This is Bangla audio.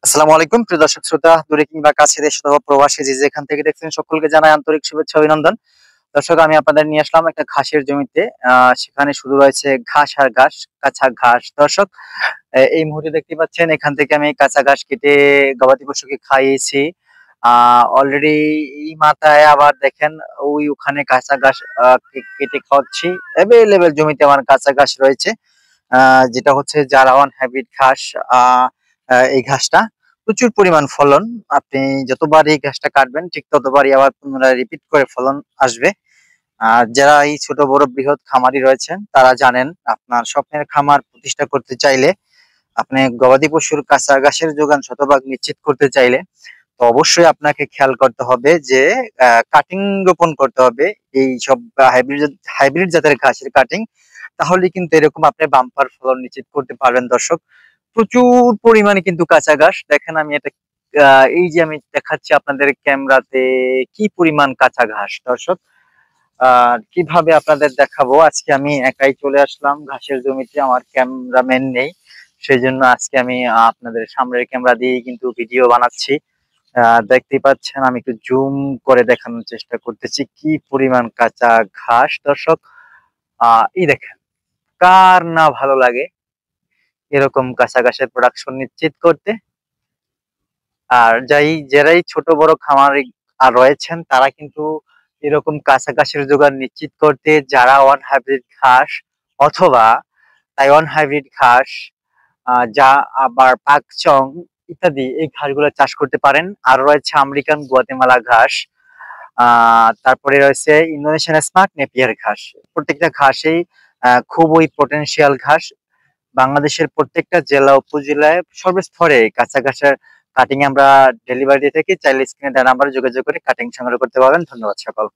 আসসালামু আলাইকুম প্রিয় দর্শক শ্রোতা দূরে কিংবা কাছে দেশ অথবা প্রবাসী যে যেখান থেকে দেখছেন সকলকে জানাই আন্তরিক শুভেচ্ছা অভিনন্দন। দর্শক আমি আপনাদের নিয়ে আসলাম একটা ঘাসের জমিতে। সেখানে শুধু রয়েছে ঘাস আর ঘাস, কাঁচা ঘাস। দর্শক এই মুহূর্তে দেখতে পাচ্ছেন এখান থেকে আমি কাঁচা ঘাস কেটে গবাদি পশুকে খাইয়েছি। অলরেডি এই মাথায় আবার দেখেন ওখানে কাঁচা ঘাস কেটে খাওয়াচ্ছি। এভেলেবেল জমিতে আমার কাঁচা ঘাস রয়েছে। যেটা হচ্ছে জারাওয়ান হাইব্রিড ঘাস। আহ আহ, এই ঘাসটা প্রচুর পরিমাণ ফলন। আপনি যতবার এই ঘাসটা কাটবেন ঠিক ততবারই আবার পুনরায় রিপিট করে ফলন আসবে। আর যারা এই ছোট বড় বৃহৎ খামারি রয়েছেন তারা জানেন, আপনার স্বপ্নের খামার প্রতিষ্ঠা করতে চাইলে, আপনি গবাদি পশুর কাঁচা ঘাসের যোগান শতভাগ নিশ্চিত করতে চাইলে, তো অবশ্যই আপনাকে খেয়াল করতে হবে যে কাটিং রোপণ করতে হবে এই সব হাইব্রিড হাইব্রিড জাতের ঘাসের কাটিং। তাহলে কিন্তু এরকম আপনি বাম্পার ফলন নিশ্চিত করতে পারবেন। দর্শক প্রচুর পরিমাণে কিন্তু কাঁচা ঘাস দেখেন, আমি এটা এই যে আমি দেখাচ্ছি আপনাদের ক্যামেরাতে কি পরিমাণ কাঁচা ঘাস। দর্শক কিভাবে আপনাদের দেখাবো, আজকে আমি একাই চলে আসলাম ঘাসের জমিতে, আমার ক্যামেরাম্যান নেই। সেই জন্য আজকে আমি আপনাদের সামনের ক্যামেরা দিয়ে কিন্তু ভিডিও বানাচ্ছি। দেখতেই পাচ্ছেন, আমি একটু জুম করে দেখানোর চেষ্টা করতেছি কি পরিমাণ কাঁচা ঘাস। দর্শক এই দেখেন, কার না ভালো লাগে এরকম কাঁচা ঘাসের প্রোডাকশন নিশ্চিত করতে। আর যারাই ছোট বড় খামারি আর রয়েছেন তারা কিন্তু এরকম কাঁচা ঘাসের জোগান নিশ্চিত করতে যারা ওয়ান হাইব্রিড ঘাস অথবা তাইওয়ান হাইব্রিড ঘাস, যা আবার পাকচং ইত্যাদি এই ঘাসগুলো চাষ করতে পারেন। আর রয়েছে আমেরিকান গুয়াতেমালা ঘাস, তারপরে রয়েছে ইন্দোনেশিয়ান স্মার্ট নেপিয়ার ঘাস। প্রত্যেকটা ঘাসেই খুবই পটেনশিয়াল ঘাস। বাংলাদেশের প্রত্যেকটা জেলা উপজেলায় সর্বস্তরে কাঁচা ঘাসের কাটিং আমরা ডেলিভারি দিয়ে থাকি। চাইলে স্ক্রিনে দেওয়া নাম্বারে যোগাযোগ করে কাটিং সংগ্রহ করতে পারবেন। ধন্যবাদ সকল।